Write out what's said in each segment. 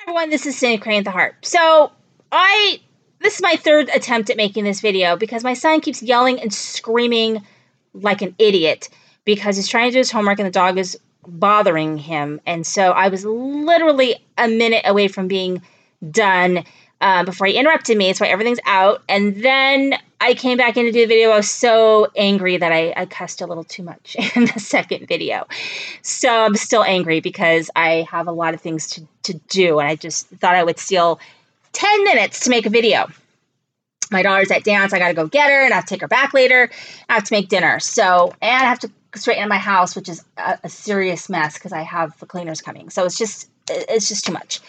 Everyone, this is Cindy Crane the Heart. So this is my third attempt at making this video because my son keeps yelling and screaming like an idiot because he's trying to do his homework and the dog is bothering him. And so I was literally a minute away from being done before he interrupted me. That's why everything's out. And then I came back in to do the video. I was so angry that I cussed a little too much in the second video. So I'm still angry because I have a lot of things to do. And I just thought I would steal 10 minutes to make a video. My daughter's at dance. I got to go get her and I have to take her back later. I have to make dinner. So, and I have to straighten my house, which is a serious mess because I have the cleaners coming. So it's just too much.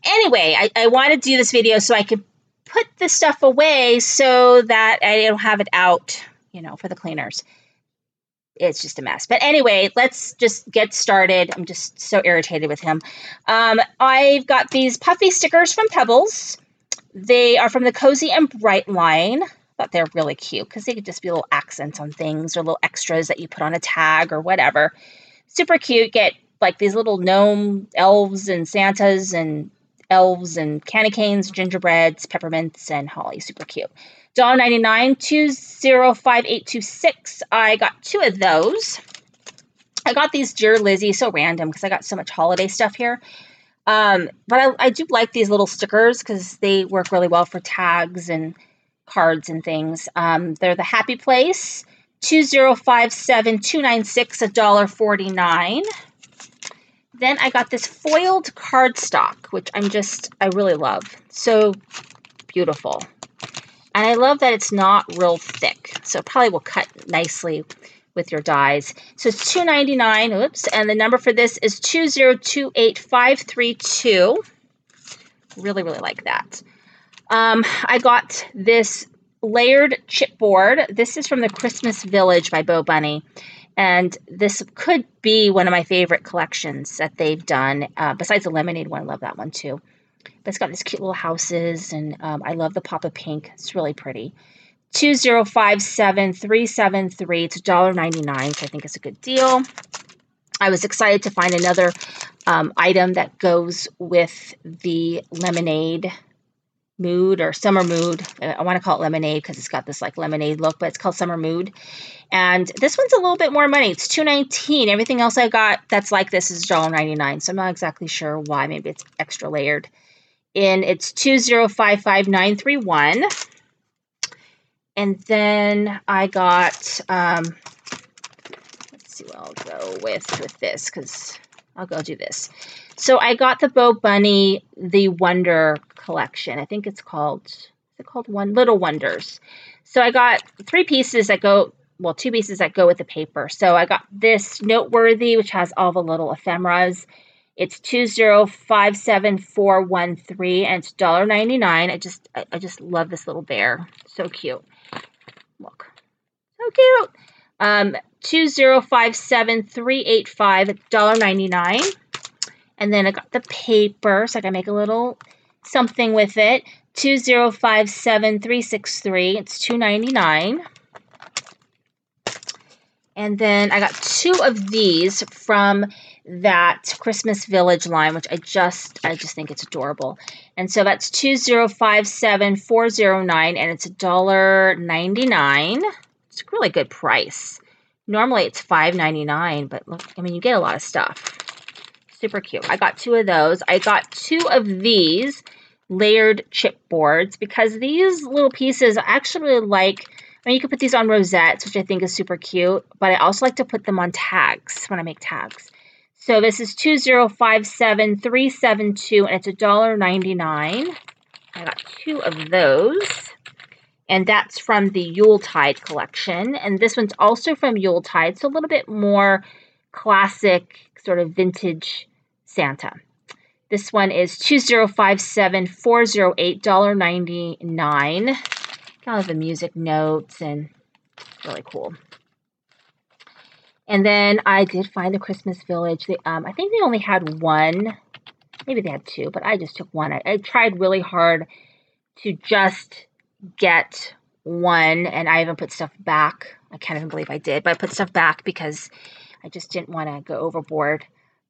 Anyway, I want to do this video so I could put this stuff away so that I don't have it out, for the cleaners. It's just a mess. But anyway, let's just get started. I'm just so irritated with him. I've got these puffy stickers from Pebbles. They are from the Cozy and Bright line. I thought they're really cute because they could just be little accents on things or little extras that you put on a tag or whatever. Super cute. Get like these little gnome elves and Santas and elves and candy canes, gingerbreads, peppermints, and holly. Super cute. $1.99, 205826. I got 2 of those. I got these Dear Lizzie, so random because I got so much holiday stuff here. But I do like these little stickers because they work really well for tags and cards and things. They're the Happy Place, 2057296, $1.49. Then I got this foiled cardstock, which I really love. So beautiful. And I love that it's not real thick. So it probably will cut nicely with your dies. So it's $2.99. Oops. And the number for this is 2028532. Really, really like that. I got this layered chipboard. This is from the Christmas Village by Bo Bunny. And this could be one of my favorite collections that they've done. Besides the lemonade one, I love that one too. But it's got these cute little houses, and I love the pop of pink. It's really pretty. 2057373. It's $1.99, so I think it's a good deal. I was excited to find another item that goes with the lemonade mood or summer mood. I want to call it lemonade because it's got this like lemonade look, but it's called Summer Mood. And this one's a little bit more money. It's $2.19. Everything else I got that's like this is $1.99. So I'm not exactly sure why. Maybe it's extra layered. And it's 2055931. And then I got, let's see what I'll go with this because I'll go do this. So I got the Bo Bunny, the Wonder collection. I think it's called, Little Wonders. So I got 3 pieces that go, 2 pieces that go with the paper. So I got this Noteworthy, which has all the little ephemeras. It's 2057413 and it's $1.99. I just love this little bear. So cute. Look. So cute. 2057385 at $1.99. And then I got the paper, so I can make a little something with it. 2057363. It's $2.99. And then I got 2 of these from that Christmas Village line, which I just think it's adorable. And so that's 2057409, and it's $1.99. It's a really good price. Normally it's $5.99, but look, you get a lot of stuff. Super cute. I got 2 of those. I got 2 of these layered chipboards because these little pieces I actually really like. You can put these on rosettes, which I think is super cute, but I also like to put them on tags when I make tags. So this is 2057372, and it's $1.99. I got 2 of those, and that's from the Yuletide collection. And this one's also from Yuletide, so a little bit more classic, sort of vintage Santa. This one is 2057408, $1.99. Got all the music notes and really cool. And then I did find the Christmas Village. I think they only had 1. Maybe they had 2, but I just took 1. I tried really hard to just get 1, and I even put stuff back. I can't even believe I did, but I put stuff back because I just didn't want to go overboard.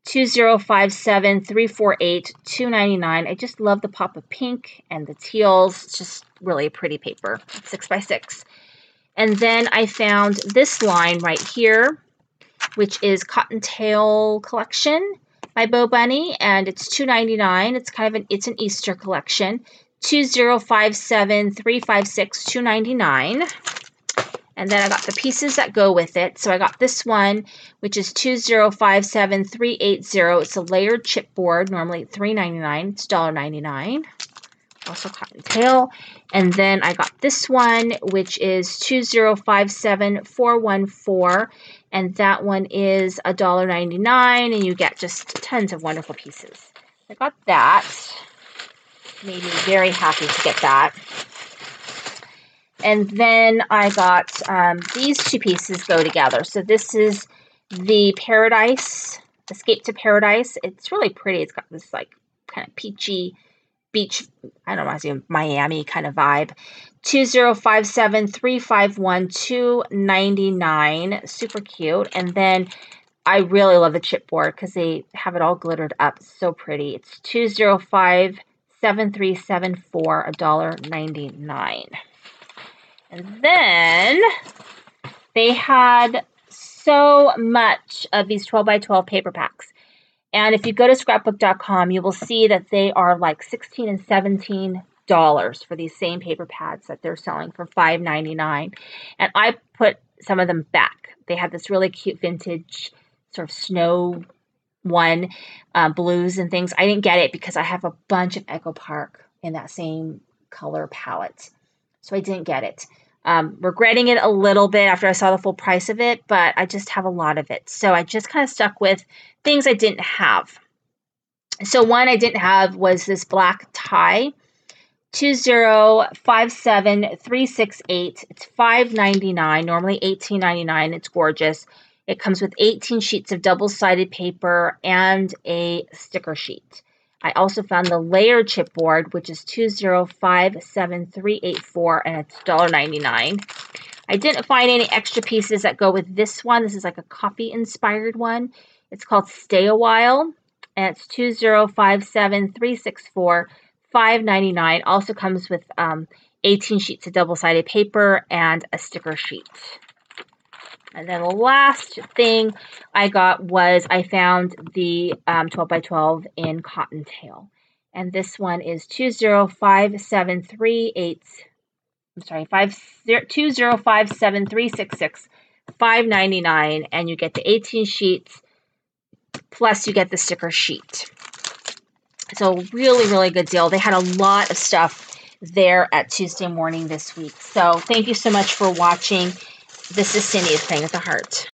2057348 $2.99. I just love the pop of pink and the teals. It's just really a pretty paper. 6x6. And then I found this line right here, which is Cottontail Collection by Bo Bunny, and it's $2.99. It's kind of it's an Easter collection. 2057356 $2.99. And then I got the pieces that go with it. So I got this one, which is 2057380. It's a layered chipboard, normally $3.99. It's $1.99. Also Cottontail. And then I got this one, which is 2057414. And that one is $1.99. And you get just tons of wonderful pieces. I got that. Made me very happy to get that. And then I got these two pieces go together. So this is the Paradise, Escape to Paradise. It's really pretty. It's got this like kind of peachy beach, I don't know, Miami kind of vibe. 2057351 $2.99. Super cute. And then I really love the chipboard because they have it all glittered up. So pretty. It's 2057374 $1.99. And then they had so much of these 12 by 12 paper packs. And if you go to scrapbook.com, you will see that they are like $16 and $17 for these same paper pads that they're selling for $5.99. And I put some of them back. They had this really cute vintage sort of snow one, blues and things. I didn't get it because I have a bunch of Echo Park in that same color palette. So I didn't get it. Regretting it a little bit after I saw the full price of it, but I just have a lot of it. So I just kind of stuck with things I didn't have. So one I didn't have was this black tie, 2057368. It's $5.99, normally $18.99. It's gorgeous. It comes with 18 sheets of double-sided paper and a sticker sheet. I also found the layered chipboard, which is 2057384, and it's $1.99. I didn't find any extra pieces that go with this one. This is like a coffee-inspired one. It's called Stay a While, and it's 2057364, $5.99. Also comes with 18 sheets of double-sided paper and a sticker sheet. And then the last thing I got was I found the 12 by 12 in Cottontail. And this one is 2057366, $5.99. And you get the 18 sheets, plus you get the sticker sheet. So really, really good deal. They had a lot of stuff there at Tuesday morning this week. So thank you so much for watching. This is Cindy, Playing with the Heart.